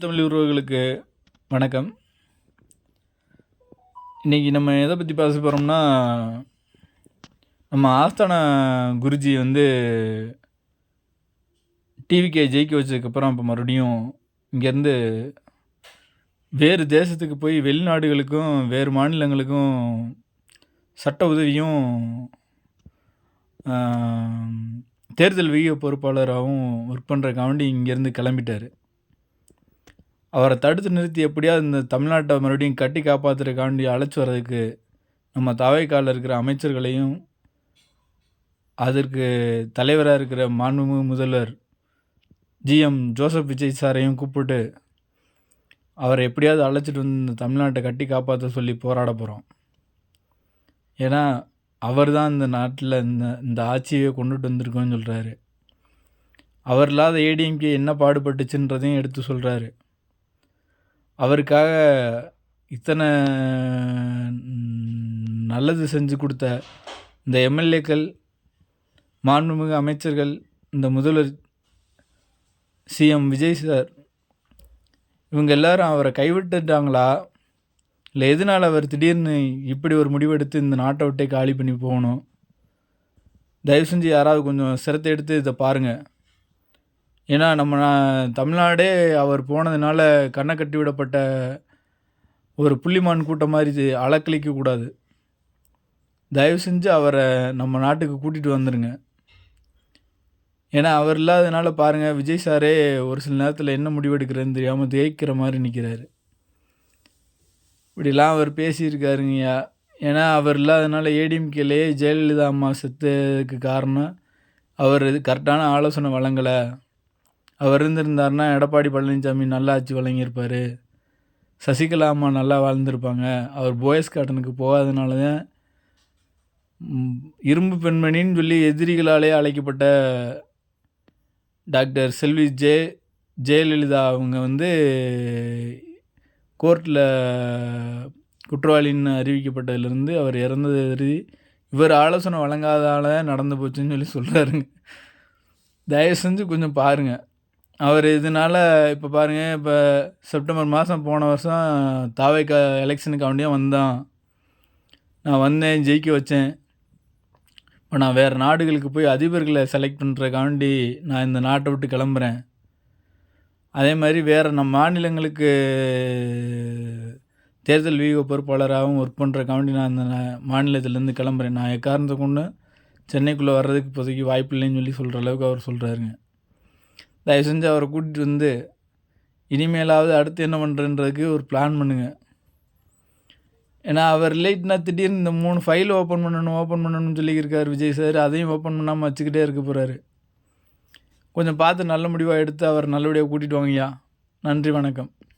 தமிழ் உறவுகளுக்கு வணக்கம். இன்றைக்கி நம்ம எதை பற்றி பேச போகிறோம்னா, நம்ம ஆஸ்தான குருஜி டிவிகே ஜெயிக்க வச்சதுக்கப்புறம் இப்போ மறுபடியும் இங்கேருந்து வேறு தேசத்துக்கு போய் வெளிநாடுகளுக்கும் வேறு மாநிலங்களுக்கும் சட்ட உதவியும் தேர்தல் வியூக பொறுப்பாளராகவும் ஒர்க் பண்ணுறக்காண்டி இங்கேருந்து கிளம்பிட்டார். அவரை தடுத்து நிறுத்தி எப்படியாவது இந்த தமிழ்நாட்டை மறுபடியும் கட்டி காப்பாற்றுறதுக்காண்டி அழைச்சி வர்றதுக்கு நம்ம தாவைக்காலில் இருக்கிற அமைச்சர்களையும் அதற்கு தலைவராக இருக்கிற மாண்புமிகு முதல்வர் ஜிஎம் ஜோசப் விஜய் சாரையும் கூப்பிட்டு அவரை எப்படியாவது அழைச்சிட்டு வந்து இந்த தமிழ்நாட்டை கட்டி காப்பாற்ற சொல்லி போராட போகிறோம். ஏன்னா அவர் தான் இந்த நாட்டில் இந்த ஆட்சியை கொண்டுட்டு வந்திருக்கோன்னு சொல்கிறாரு. அவர் இல்லாத ஏடிஎம்கே என்ன பாடுபட்டுச்சுன்றதையும் எடுத்து சொல்கிறாரு. அவருக்காக இத்தனை நல்லது செஞ்சு கொடுத்த இந்த எம்எல்ஏக்கள், மாண்புமிகு அமைச்சர்கள், இந்த முதல்வர் சிஎம் விஜய் சார், இவங்க எல்லாரும் அவரை கைவிட்டுட்டாங்களா, இல்லை எதனால் அவர் திடீர்னு இப்படி ஒரு முடிவெடுத்து இந்த நாட்டை விட்டே காலி பண்ணி போகணும்? தயவு செஞ்சு யாராவது கொஞ்சம் சிரத்தை எடுத்து இதை பாருங்கள். ஏன்னா நம்ம தமிழ்நாடே அவர் போனதுனால கண்ணை கட்டி விடப்பட்ட ஒரு புள்ளிமான் கூட்டம் மாதிரி அலக்களிக்கக்கூடாது. தயவு செஞ்சு அவரை நம்ம நாட்டுக்கு கூட்டிகிட்டு வந்துடுங்க. ஏன்னா அவர் இல்லாததுனால பாருங்கள், விஜய் சாரே ஒரு சில நேரத்தில் என்ன முடிவெடுக்கிறதுன்னு தெரியாமல் தேய்க்கிற மாதிரி நிற்கிறாரு. இப்படிலாம் அவர் பேசியிருக்காருங்கய்யா. ஏன்னா அவர் இல்லாததுனால ஏடிஎம்கேலேயே ஜெயலலிதா அம்மா செத்ததுக்கு காரணம் அவர் கரெக்டான ஆலோசனை வழங்கலை. அவர் இருந்திருந்தாருன்னா எடப்பாடி பழனிசாமி நல்லா ஆட்சி வழங்கியிருப்பார், சசிகலா அம்மா நல்லா வாழ்ந்திருப்பாங்க. அவர் போயஸ் கார்டனுக்கு போகாதனால தான் இரும்பு பெண்மணின்னு சொல்லி எதிரிகளாலே அழைக்கப்பட்ட டாக்டர் செல்வி ஜெயலலிதா அவங்க கோர்ட்டில் குற்றவாளின்னு அறிவிக்கப்பட்டதுலேருந்து அவர் இறந்தது எழுதி இவர் ஆலோசனை வழங்காதால நடந்து போச்சுன்னு சொல்லி சொல்கிறாருங்க. தயவு செஞ்சு கொஞ்சம் பாருங்கள். அவர் இதனால் இப்போ பாருங்கள், இப்போ செப்டம்பர் மாதம் போன வருஷம் தாவைக்கா எலெக்ஷனுக்கு அவண்டியாக நான் வந்தேன், ஜெயிக்க வச்சேன். இப்போ நான் வேறு நாடுகளுக்கு போய் அதிபர்களை செலக்ட் பண்ணுறக்காண்டி நான் இந்த நாட்டை விட்டு கிளம்புறேன். அதே மாதிரி வேறு நம்ம மாநிலங்களுக்கு தேர்தல் வியூக பொறுப்பாளராகவும் ஒர்க் பண்ணுறக்காண்டி நான் இந்த மாநிலத்திலேருந்து கிளம்புறேன். நான் எக்காரணத்தை கொண்டு சென்னைக்குள்ளே வர்றதுக்கு இப்போதைக்கு வாய்ப்பு இல்லைன்னு சொல்லி சொல்கிற அளவுக்கு அவர் சொல்கிறாருங்க. தயவு செஞ்சு அவரை கூட்டிகிட்டு வந்து இனிமேலாவது அடுத்து என்ன பண்ணுறன்றதுக்கு ஒரு பிளான் பண்ணுங்கள். ஏன்னா அவர் லேட்னா திடீர்னு இந்த 3 ஃபைல் ஓப்பன் பண்ணணும்னு சொல்லியிருக்காரு விஜய் சார். அதையும் ஓப்பன் பண்ணாமல் வச்சுக்கிட்டே இருக்க போகிறாரு. கொஞ்சம் பார்த்து நல்ல முடிவாக எடுத்து அவர் நல்லபடியாக கூட்டிகிட்டு வாங்கய்யா. நன்றி, வணக்கம்.